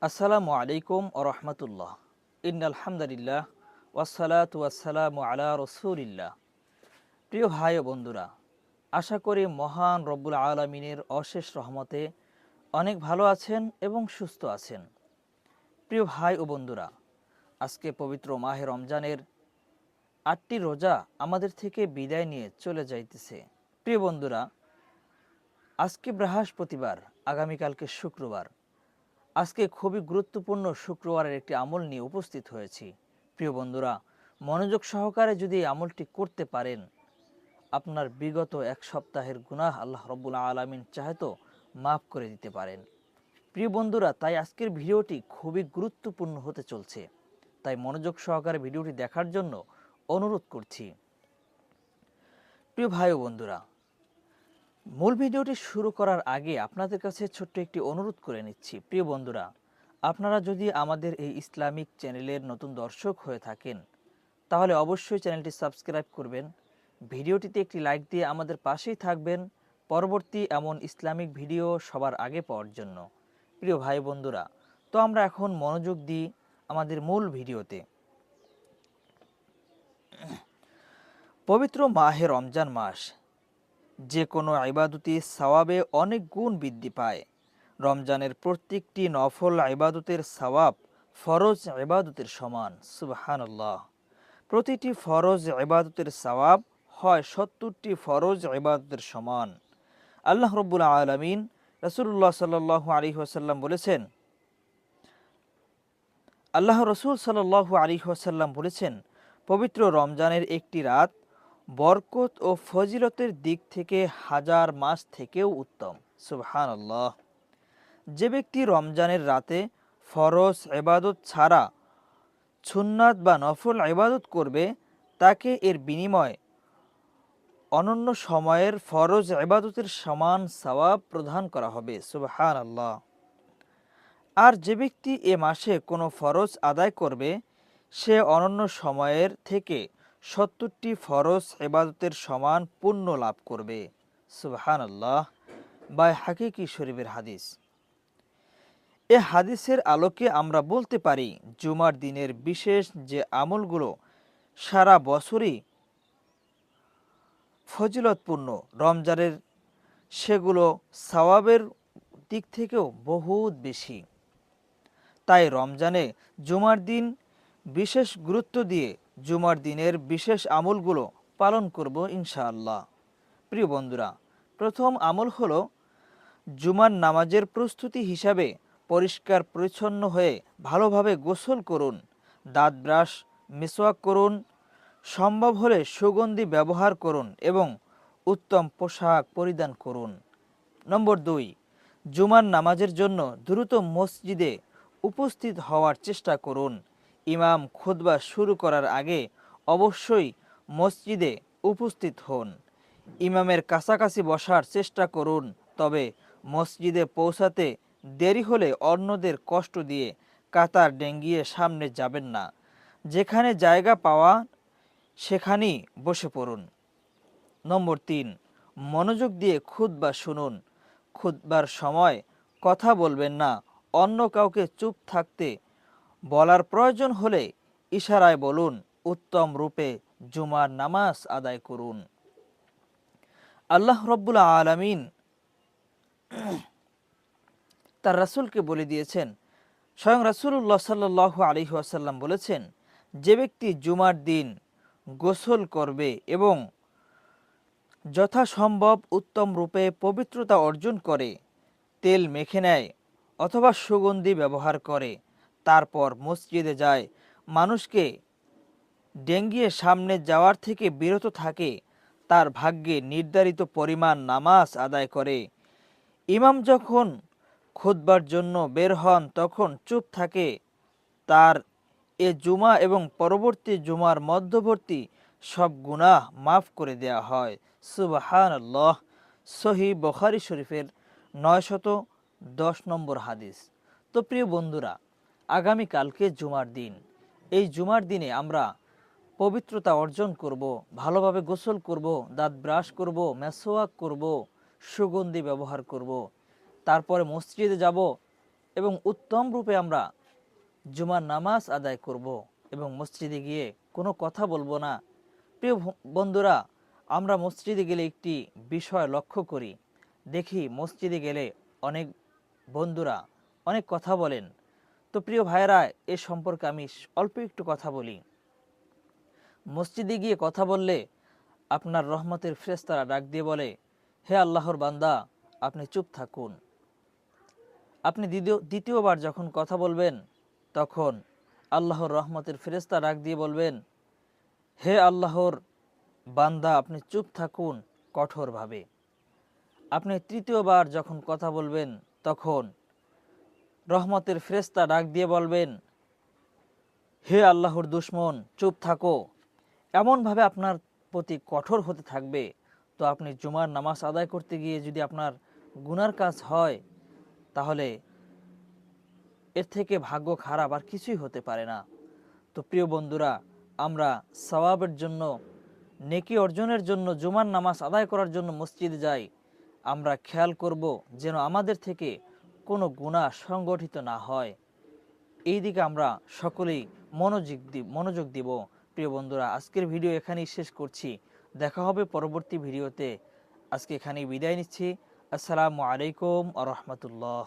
আসসালামু আলাইকুম ও রহমতুল্লাহ। ইন্নাল হামদুলিল্লাহ ওয়াসসালাতু ওয়াসসালামু আলা রাসূলিল্লাহ। প্রিয় ভাই ও বন্ধুরা, আশা করি মহান রব্বুল আলামিনের অশেষ রহমতে অনেক ভালো আছেন এবং সুস্থ আছেন। প্রিয় ভাই ও বন্ধুরা, আজকে পবিত্র মাহে রমজানের 8টি রোজা আমাদের থেকে বিদায় নিয়ে চলে যাইতেছে। প্রিয় বন্ধুরা, আজকে বৃহস্পতিবার, আগামীকালকে শুক্রবার। আজকে খুবই গুরুত্বপূর্ণ শুক্রবারের একটি আমল নিয়ে উপস্থিত হয়েছি। প্রিয় বন্ধুরা, মনোযোগ সহকারে যদি এই আমলটি করতে পারেন, আপনার বিগত এক সপ্তাহের গুনাহ আল্লাহ রব্বুল আলামিন চাহেতো মাফ করে দিতে পারেন। প্রিয় বন্ধুরা, তাই আজকের ভিডিওটি খুবই গুরুত্বপূর্ণ হতে চলছে। তাই মনোযোগ সহকারে ভিডিওটি দেখার জন্য অনুরোধ করছি। প্রিয় ভাই ও বন্ধুরা, মূল ভিডিওটি শুরু করার আগে আপনাদের কাছে ছোট্ট একটি অনুরোধ করে নিচ্ছি। প্রিয় বন্ধুরা, আপনারা যদি আমাদের এই ইসলামিক চ্যানেলের নতুন দর্শক হয়ে থাকেন, তাহলে অবশ্যই চ্যানেলটি সাবস্ক্রাইব করবেন, ভিডিওটিতে একটি লাইক দিয়ে আমাদের পাশেই থাকবেন পরবর্তী এমন ইসলামিক ভিডিও সবার আগে পাওয়ার জন্য। প্রিয় ভাই বন্ধুরা, তো আমরা এখন মনোযোগ দিই আমাদের মূল ভিডিওতে। পবিত্র মাহে রমজান মাস যে কোনো ইবাদতি সওয়াবে অনেক গুণ বৃদ্ধি পায়। রমজানের প্রত্যেকটি নফল ইবাদতের সওয়াব ফরজ ইবাদতের সমান। সুবহানাল্লাহ। প্রতিটি ফরজ ইবাদতের সওয়াব হয় 70টি ফরজ ইবাদতের সমান। আল্লাহ রাব্বুল আলামিন রাসূলুল্লাহ সাল্লাল্লাহু আলাইহি ওয়াসাল্লাম বলেছেন, আল্লাহ রাসূল সাল্লাল্লাহু আলাইহি ওয়াসাল্লাম বলেছেন, পবিত্র রমজানের একটি রাত বরকত ও ফজিলতের দিক থেকে হাজার মাস থেকেও উত্তম। সুবহানাল্লাহ। যে ব্যক্তি রমজানের রাতে ফরজ ইবাদত ছাড়া সুন্নাত বা নফল ইবাদত করবে, তাকে এর বিনিময়ে অনন্য সময়ের ফরজ ইবাদতের সমান সওয়াব প্রদান করা হবে। সুবহানাল্লাহ। আর যে ব্যক্তি এ মাসে কোনো ফরজ আদায় করবে, সে অনন্য সময়ের থেকে 70টি ফরজ ইবাদতের সমান পুণ্য লাভ করবে। সুবহানাল্লাহ। বাইহাকী শরীফের হাদিস। এ হাদিসের আলোকে আমরা বলতে পারি, জুমার দিনের বিশেষ যে আমলগুলো সারা বছরই ফজিলতপূর্ণ, রমজানের সেগুলো সওয়াবের দিক থেকেও বহুত বেশি। তাই রমজানে জুমার দিন বিশেষ গুরুত্ব দিয়ে জুমার দিনের বিশেষ আমলগুলো পালন করব ইনশাআল্লাহ। প্রিয় বন্ধুরা, প্রথম আমল হলো জুমার নামাজের প্রস্তুতি হিসাবে পরিষ্কার পরিচ্ছন্ন হয়ে ভালোভাবে গোসল করুন, দাঁত ব্রাশ, মিসওয়াক করুন, সম্ভব হলে সুগন্ধি ব্যবহার করুন এবং উত্তম পোশাক পরিধান করুন। নম্বর 2, জুমার নামাজের জন্য দ্রুত মসজিদে উপস্থিত হওয়ার চেষ্টা করুন। ইমাম খুতবা শুরু করার আগে অবশ্যই মসজিদে উপস্থিত হন। ইমামের কাছাকাছি বসার চেষ্টা করুন, তবে মসজিদে পৌঁছাতে দেরি হলে অন্যদের কষ্ট দিয়ে কাতার ডেঙ্গিয়ে সামনে যাবেন না। যেখানে জায়গা পাওয়া সেখানেই বসে পড়ুন। নম্বর 3, মনোযোগ দিয়ে খুতবা শুনুন। খুতবার সময় কথা বলবেন না, অন্য কাউকে চুপ থাকতে বলার প্রয়োজন হলে ইশারায় বলুন। উত্তম রূপে জুমার নামাজ আদায় করুন। আল্লাহ রাব্বুল আলামিন তার রাসূলকে বলে দিয়েছেন, স্বয়ং রাসূলুল্লাহ সাল্লাল্লাহু আলাইহি ওয়াসাল্লাম বলেছেন, যে ব্যক্তি জুমার দিন গোসল করবে এবং যথাসম্ভব উত্তম রূপে পবিত্রতা অর্জন করে, তেল মেখে নেয় অথবা সুগন্ধি ব্যবহার করে, তারপর মসজিদে যায়, মানুষকে ডেঙ্গিয়ে সামনে যাওয়ার থেকে বিরত থাকে, তার ভাগ্যে নির্ধারিত পরিমাণ নামাজ আদায় করে, ইমাম যখন খুতবার জন্য বের হন তখন চুপ থাকে, তার এ জুমা এবং পরবর্তী জুমার মধ্যবর্তী সব গুনাহ মাফ করে দেয়া হয়। সুবহানাল্লাহ। সহিহ বুখারী শরীফের 910 নম্বর হাদিস। তো প্রিয় বন্ধুরা, আগামীকালকে জুমার দিন। এই জুমার দিনে আমরা পবিত্রতা অর্জন করব, ভালোভাবে গোসল করব, দাঁত ব্রাশ করব, মেসওয়াক করব, সুগন্ধি ব্যবহার করব, তারপরে মসজিদে যাব এবং উত্তম রূপে আমরা জুমার নামাজ আদায় করব এবং মসজিদে গিয়ে কোনো কথা বলবো না। প্রিয় বন্ধুরা, আমরা মসজিদে গেলে একটি বিষয় লক্ষ্য করি, দেখি মসজিদে গেলে অনেক বন্ধুরা অনেক কথা বলেন। তো প্রিয় ভাইরা, এ সম্পর্কে আমি অল্প একটু কথা বলি। মসজিদে গিয়ে কথা বললে আপনার রহমতের ফেরেশতারা ডাক দিয়ে বলে, হে আল্লাহর বান্দা, আপনি চুপ থাকুন। আপনি দ্বিতীয়বার যখন কথা বলবেন, তখন আল্লাহর রহমতের ফেরেশতা ডাক দিয়ে বলবেন, হে আল্লাহর বান্দা, আপনি চুপ থাকুন কঠোরভাবে। আপনি তৃতীয়বার যখন কথা বলবেন, তখন রহমতের ফেরেশতা ডাক দিয়ে বলবেন, হে আল্লাহর দুশমন, চুপ থাকো। এমনভাবে আপনার প্রতি কঠোর হতে থাকবে। তো আপনি জুমার নামাজ আদায় করতে গিয়ে যদি আপনার গুনার কাজ হয়, তাহলে এর থেকে ভাগ্য খারাপ আর কিছুই হতে পারে না। তো প্রিয় বন্ধুরা, আমরা সওয়াবের জন্য, নেকি অর্জনের জন্য, জুমার নামাজ আদায় করার জন্য মসজিদে যাই। আমরা খেয়াল করব যেন আমাদের থেকে কোনো গুনাহ সংগঠিত না হয়। এই দিকে আমরা সকলেই মনোযোগ দিব। প্রিয় বন্ধুরা, আজকের ভিডিও এখানেই শেষ করছি। দেখা হবে পরবর্তী ভিডিওতে। আজকে এখানেই বিদায় নিচ্ছি। আসসালামু আলাইকুম ওয়া রাহমাতুল্লাহ।